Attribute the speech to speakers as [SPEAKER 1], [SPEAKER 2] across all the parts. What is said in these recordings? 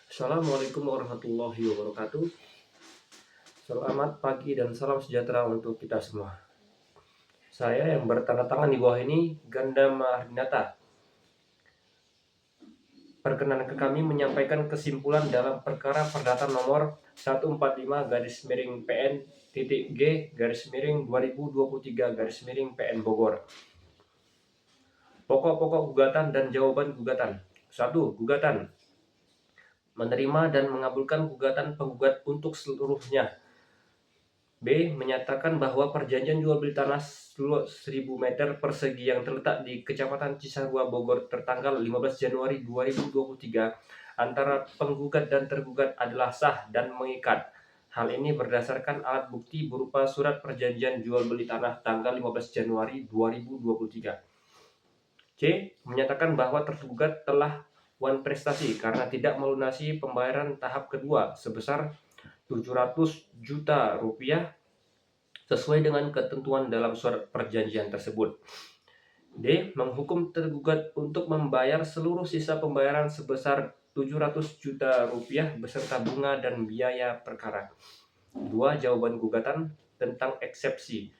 [SPEAKER 1] Assalamualaikum warahmatullahi wabarakatuh. Selamat pagi dan salam sejahtera untuk kita semua. Saya yang bertanda tangan di bawah ini Ganda Mahardinata. Perkenan ke kami menyampaikan kesimpulan dalam perkara perdata nomor 145-PN-G-2023-PN Bogor. Pokok-pokok gugatan dan jawaban gugatan. 1. Gugatan menerima dan mengabulkan gugatan penggugat untuk seluruhnya. B. Menyatakan bahwa perjanjian jual beli tanah seluas 1000 meter persegi yang terletak di Kecamatan Cisarua, Bogor tertanggal 15 Januari 2023 antara penggugat dan tergugat adalah sah dan mengikat. Hal ini berdasarkan alat bukti berupa surat perjanjian jual beli tanah tanggal 15 Januari 2023. C. Menyatakan bahwa tergugat telah wan prestasi karena tidak melunasi pembayaran tahap kedua sebesar 700 juta rupiah sesuai dengan ketentuan dalam surat perjanjian tersebut. D. Menghukum tergugat untuk membayar seluruh sisa pembayaran sebesar 700 juta rupiah beserta bunga dan biaya perkara. 2. Jawaban gugatan tentang eksepsi.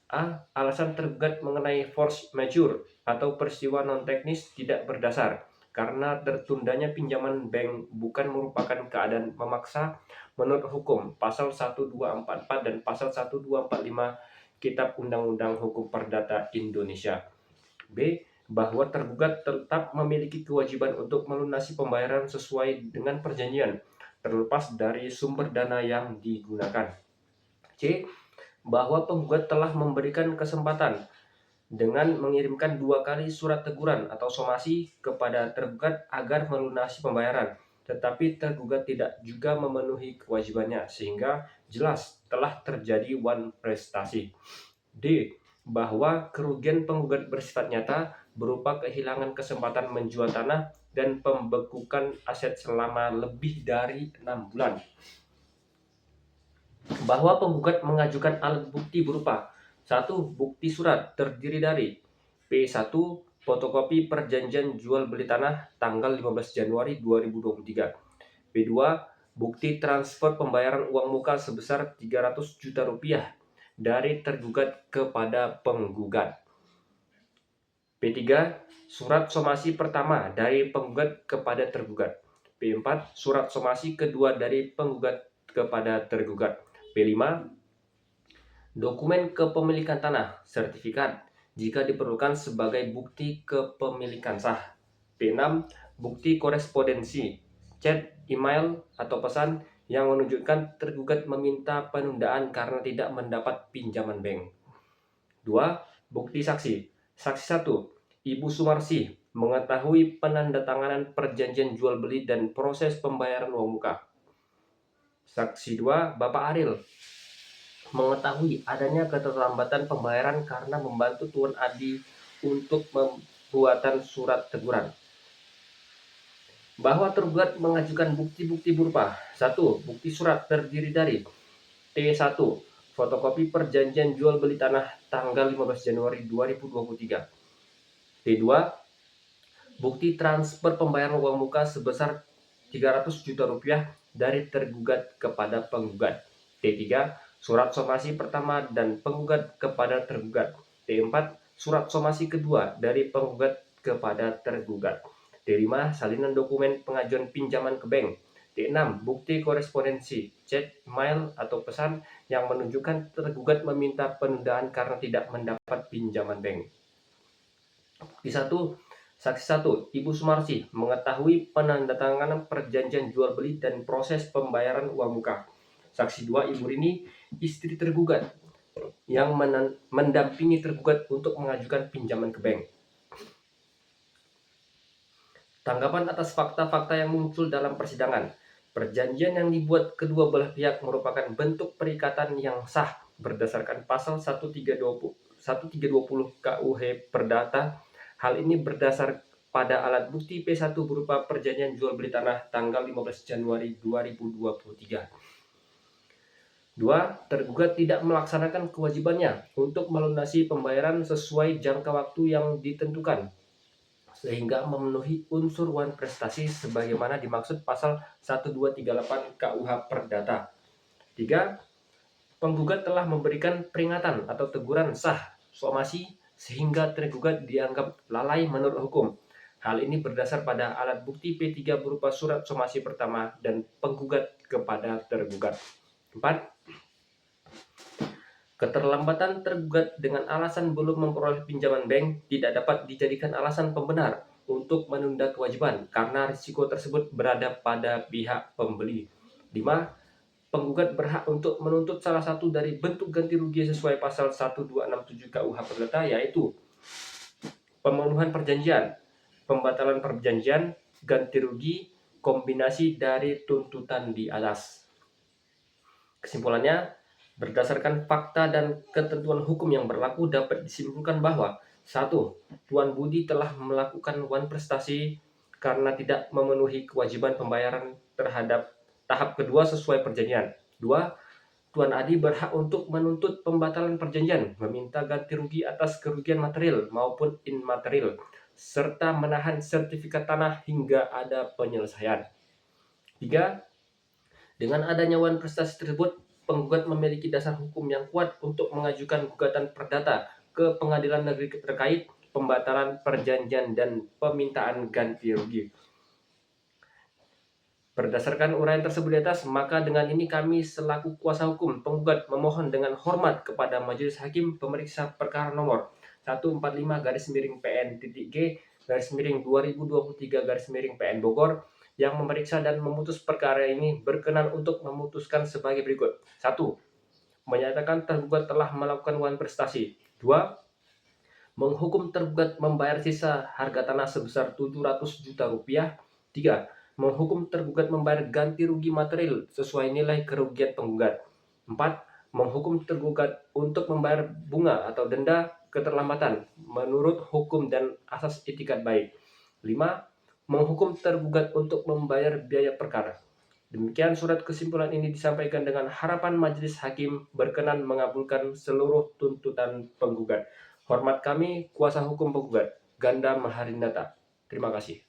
[SPEAKER 1] A. Alasan tergugat mengenai force majeure atau peristiwa non-teknis tidak berdasar karena tertundanya pinjaman bank bukan merupakan keadaan memaksa menurut hukum pasal 1244 dan pasal 1245 Kitab Undang-Undang Hukum Perdata Indonesia. B. Bahwa tergugat tetap memiliki kewajiban untuk melunasi pembayaran sesuai dengan perjanjian terlepas dari sumber dana yang digunakan. C. Bahwa penggugat telah memberikan kesempatan dengan mengirimkan 2 kali surat teguran atau somasi kepada tergugat agar melunasi pembayaran, tetapi tergugat tidak juga memenuhi kewajibannya sehingga jelas telah terjadi wan prestasi. D. Bahwa kerugian penggugat bersifat nyata berupa kehilangan kesempatan menjual tanah dan pembekukan aset selama lebih dari 6 bulan. Bahwa penggugat mengajukan alat bukti berupa 1. Bukti surat terdiri dari P1. Fotokopi perjanjian jual beli tanah tanggal 15 Januari 2023. P2. Bukti transfer pembayaran uang muka sebesar 300 juta rupiah dari tergugat kepada penggugat. P3. Surat somasi pertama dari penggugat kepada tergugat. P4. Surat somasi kedua dari penggugat kepada tergugat. P5. Dokumen kepemilikan tanah, sertifikat, jika diperlukan sebagai bukti kepemilikan sah. P6. Bukti korespondensi, chat, email, atau pesan yang menunjukkan tergugat meminta penundaan karena tidak mendapat pinjaman bank. 2. Bukti saksi. Saksi 1. Ibu Sumarsi mengetahui penandatanganan perjanjian jual beli dan proses pembayaran uang muka. Saksi 2. Bapak Aril mengetahui adanya keterlambatan pembayaran karena membantu Tuan Adi untuk pembuatan surat teguran. Bahwa tergugat mengajukan bukti-bukti berupa 1. Bukti surat terdiri dari T1. Fotokopi perjanjian jual beli tanah tanggal 15 Januari 2023. T2. Bukti transfer pembayaran uang muka sebesar 300 juta rupiah dari tergugat kepada penggugat. T3. Surat somasi pertama dan penggugat kepada tergugat. T4. Surat somasi kedua dari penggugat kepada tergugat. T5. Salinan dokumen pengajuan pinjaman ke bank. T6. Bukti korespondensi, chat, mail, atau pesan yang menunjukkan tergugat meminta penundaan karena tidak mendapat pinjaman bank. Bukti 1. Saksi 1. Ibu Sumarsi mengetahui penandatanganan perjanjian jual beli dan proses pembayaran uang muka. Saksi 2. Ibu Rini, istri tergugat, yang mendampingi tergugat untuk mengajukan pinjaman ke bank. Tanggapan atas fakta-fakta yang muncul dalam persidangan. Perjanjian yang dibuat kedua belah pihak merupakan bentuk perikatan yang sah berdasarkan pasal 1320 KUH Perdata. Hal ini berdasar pada alat bukti P1 berupa perjanjian jual beli tanah tanggal 15 Januari 2023. 2. Tergugat tidak melaksanakan kewajibannya untuk melunasi pembayaran sesuai jangka waktu yang ditentukan, sehingga memenuhi unsur wan prestasi sebagaimana dimaksud pasal 1238 KUH Perdata. 3. Penggugat telah memberikan peringatan atau teguran sah somasi sehingga tergugat dianggap lalai menurut hukum. Hal ini berdasar pada alat bukti P3 berupa surat somasi pertama dan penggugat kepada tergugat. 4. Keterlambatan tergugat dengan alasan belum memperoleh pinjaman bank tidak dapat dijadikan alasan pembenar untuk menunda kewajiban karena risiko tersebut berada pada pihak pembeli. 5. Penggugat berhak untuk menuntut salah satu dari bentuk ganti rugi sesuai pasal 1267 KUH Perdata, yaitu pemenuhan perjanjian, pembatalan perjanjian, ganti rugi, kombinasi dari tuntutan di atas. Kesimpulannya, berdasarkan fakta dan ketentuan hukum yang berlaku dapat disimpulkan bahwa 1. Tuan Budi telah melakukan wan prestasi karena tidak memenuhi kewajiban pembayaran terhadap tahap kedua sesuai perjanjian. 2. Tuan Adi berhak untuk menuntut pembatalan perjanjian, meminta ganti rugi atas kerugian material maupun immaterial, serta menahan sertifikat tanah hingga ada penyelesaian. 3. Dengan adanya wan prestasi tersebut, penggugat memiliki dasar hukum yang kuat untuk mengajukan gugatan perdata ke pengadilan negeri terkait pembatalan perjanjian dan pemintaan ganti rugi. Berdasarkan uraian tersebut di atas, maka dengan ini kami selaku kuasa hukum penggugat memohon dengan hormat kepada Majelis Hakim Pemeriksa Perkara nomor 145-PN-G/2023-PN yang memeriksa dan memutus perkara ini berkenan untuk memutuskan sebagai berikut. 1. Menyatakan tergugat telah melakukan wan prestasi. 2. Menghukum tergugat membayar sisa harga tanah sebesar 700 juta rupiah. 3. Menghukum tergugat membayar ganti rugi material sesuai nilai kerugian penggugat. 4. Menghukum tergugat untuk membayar bunga atau denda keterlambatan menurut hukum dan asas itikat baik. 5. Menghukum tergugat untuk membayar biaya perkara. Demikian surat kesimpulan ini disampaikan dengan harapan majelis hakim berkenan mengabulkan seluruh tuntutan penggugat. Hormat kami, kuasa hukum penggugat, Ganda Maharindata. Terima kasih.